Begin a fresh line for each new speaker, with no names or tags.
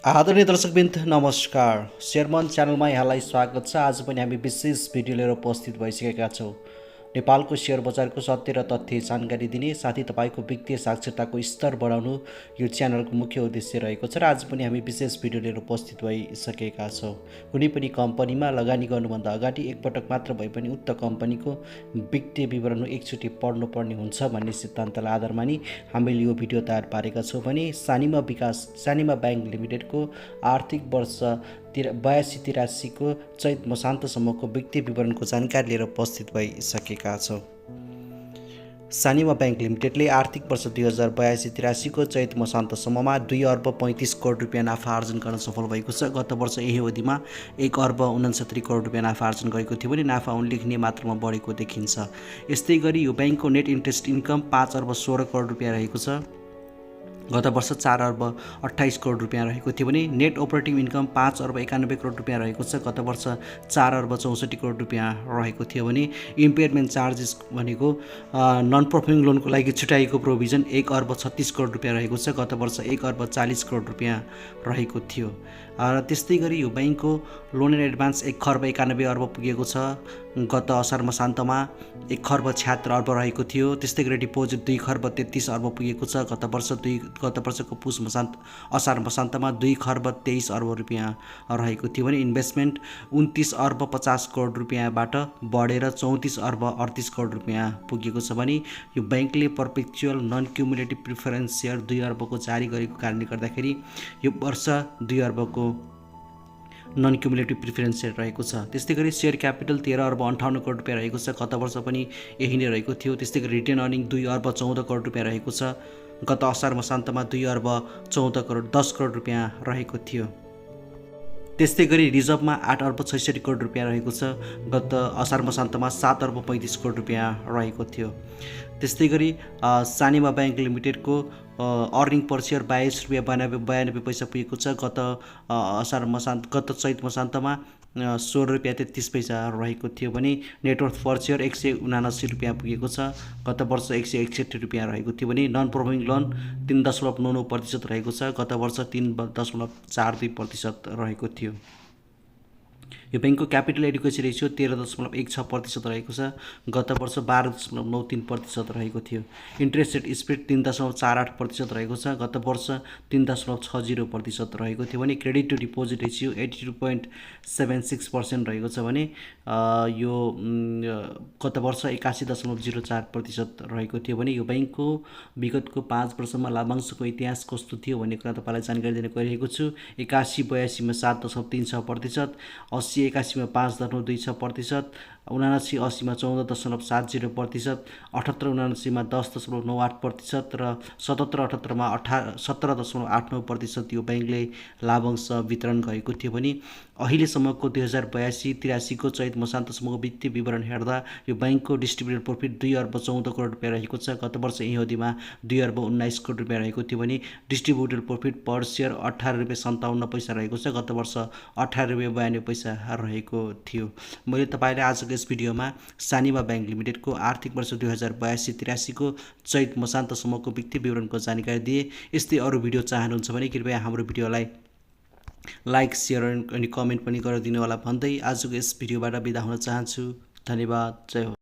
आदरणीय दर्शकवृन्द नमस्कार। शेयरमन च्यानलमा यहाँलाई स्वागत छ। आज पनि हामी विशेष भिडियो लिएर उपस्थित भइसकेका छौँ। नेपालको शेयर बजारको सत्य र तथ्य जानकारी दिने साथै तपाईँको वित्तीय साक्षरताको स्तर बढाउनु यो च्यानलको मुख्य उद्देश्य रहेको छ र आज पनि हामी विशेष भिडियो लिएर उपस्थित भइसकेका छौँ। कुनै पनि कम्पनीमा लगानी गर्नुभन्दा अगाडि एकपटक मात्र भए पनि उक्त कम्पनीको वित्तीय विवरण एकचोटि पढ्नुपर्ने हुन्छ भन्ने सिद्धान्तलाई आधार मानि हामीले यो भिडियो तयार पारेका छौँ भने सानिमा ब्याङ्क लिमिटेडको आर्थिक वर्ष 82-83 को चैत मसान्तसम्मको वित्तीय विवरणको जानकारी लिएर उपस्थित भइसकेका छौँ। सानिमा ब्याङ्क लिमिटेडले आर्थिक वर्ष 2082-83 को चैत मसान्तसम्ममा 2 अर्ब 35 करोड रुपियाँ नाफा आर्जन गर्न सफल भएको छ। गत वर्ष यही अवधिमा 1 अर्ब 69 करोड रुपियाँ नाफा आर्जन गरेको थियो भने नाफा उल्लेखनीय मात्रामा बढेको देखिन्छ। यस्तै गरी यो ब्याङ्कको नेट इन्ट्रेस्ट इन्कम 5 अर्ब 16 करोड रुपियाँ रहेको छ। गत वर्ष 4 अर्ब 28 करोड रुपियाँ रहेको थियो भने नेट अपरेटिभ इन्कम 5 अर्ब 91 करोड रुपियाँ रहेको छ। गत वर्ष 4 अर्ब 64 करोड रुपियाँ रहेको थियो भने इम्पेयरमेन्ट चार्जेस भनेको नन पर्फर्मिङ लोनको लागि छुट्याइएको प्रोभिजन 1 अर्ब 36 करोड रुपियाँ रहेको छ। गत वर्ष 1 अर्ब 40 करोड रुपियाँ रहेको थियो। र त्यस्तै गरी यो ब्याङ्कको लोन एन्ड एडभान्स 1 खर्ब 91 अर्ब पुगेको छ। गत असार मसान्तमा 1 खर्ब 76 अर्ब रहेको थियो। त्यस्तै गरी डिपोजिट 2 खर्ब 33 अर्ब पुगेको छ। गत वर्षको असार मसान्तमा 2 खर्ब 23 अर्ब रुपियाँ रहेको थियो भने इन्भेस्टमेन्ट 29 अर्ब 50 करोड रुपियाँबाट बढेर 34 अर्ब 38 करोड रुपियाँ पुगेको छ भने यो ब्याङ्कले perpetual non cumulative preference share 2 अर्बको जारी गरेको कारणले गर्दाखेरि यो वर्ष 2 अर्बको नन क्युमुलेटिभ प्रिफरेन्स सेयर रहेको छ। त्यस्तै गरी सेयर क्यापिटल 13 अर्ब 58 करोड रुपियाँ रहेको छ। गत वर्ष पनि यही नै रहेको थियो। त्यस्तै गरी रिटेन अर्निङ 2 अर्ब 14 करोड रुपियाँ रहेको छ। गत असार मसान्तमा 2 अर्ब 10 करोड रुपियाँ रहेको थियो। त्यस्तै गरी रिजर्भमा 8 अर्ब 66 करोड रुपियाँ रहेको छ। गत असार मसान्तमा 7 अर्ब 35 करोड रुपियाँ रहेको थियो। त्यस्तै गरी सानिमा ब्याङ्क लिमिटेडको अर्निङ पर सेयर 22 रुपियाँ 92 पैसा पुगेको छ। गत चैत मसान्तमा 16 रुपियाँ 33 पैसा रहेको थियो भने नेटवर्थ पर सेयर 179 रुपियाँ पुगेको छ। गत वर्ष 161 रुपियाँ रहेको थियो भने नन पर्फर्मिङ लोन 3.99% रहेको छ। गत वर्ष 3.42% रहेको थियो। यो ब्याङ्कको क्यापिटल एडिक्वेसी रेसियो 13.16% रहेको छ। गत वर्ष 12.93% रहेको थियो। इन्ट्रेस्ट रेट स्प्रेड 3.48% रहेको छ। गत वर्ष 3.60% रहेको थियो भने क्रेडिट टु डिपोजिट रेसियो 82.76% रहेको छ भने यो गत वर्ष 81.04% रहेको थियो भने यो ब्याङ्कको विगतको 5 वर्षमा लाभांशको इतिहास कस्तो थियो भन्ने कुरा तपाईँलाई जानकारी दिन गइरहेको छु। 81-82 मा 7.36%, 80-81 मा 5.26%, 79-80 मा 14.70%, 78-79 मा 10.98% र 77-78 मा 17.89% यो ब्याङ्कले लाभांश वितरण गरेको थियो भने अहिलेसम्मको 2082-83 को चैत मसान्तसम्मको वित्तीय विवरण हेर्दा यो ब्याङ्कको डिस्ट्रिब्युटेड प्रफिट 2 अर्ब 14 करोड रुपियाँ रहेको छ। गत वर्ष यही अवधिमा 2 अर्ब 19 करोड रुपियाँ रहेको थियो भने डिस्ट्रिब्युटेड प्रफिट पर सेयर 18 रुपियाँ 57 पैसा रहेको छ। गत वर्ष 18 रुपियाँ 92 पैसा रहेको थियो। मैले तपाईँलाई आजको यस भिडियोमा सानिमा ब्याङ्क लिमिटेडको आर्थिक वर्ष 2082-83 को चैत मसान्तसम्मको वित्तीय विवरणको जानकारी दिए। यस्तै अरू भिडियो चाहनुहुन्छ भने कृपया हाम्रो भिडियोलाई लाइक, सेयर अनि कमेन्ट पनि गरिदिनु होला भन्दै आजको यस भिडियोबाट बिदा हुन चाहन्छु। धन्यवाद। जय हो।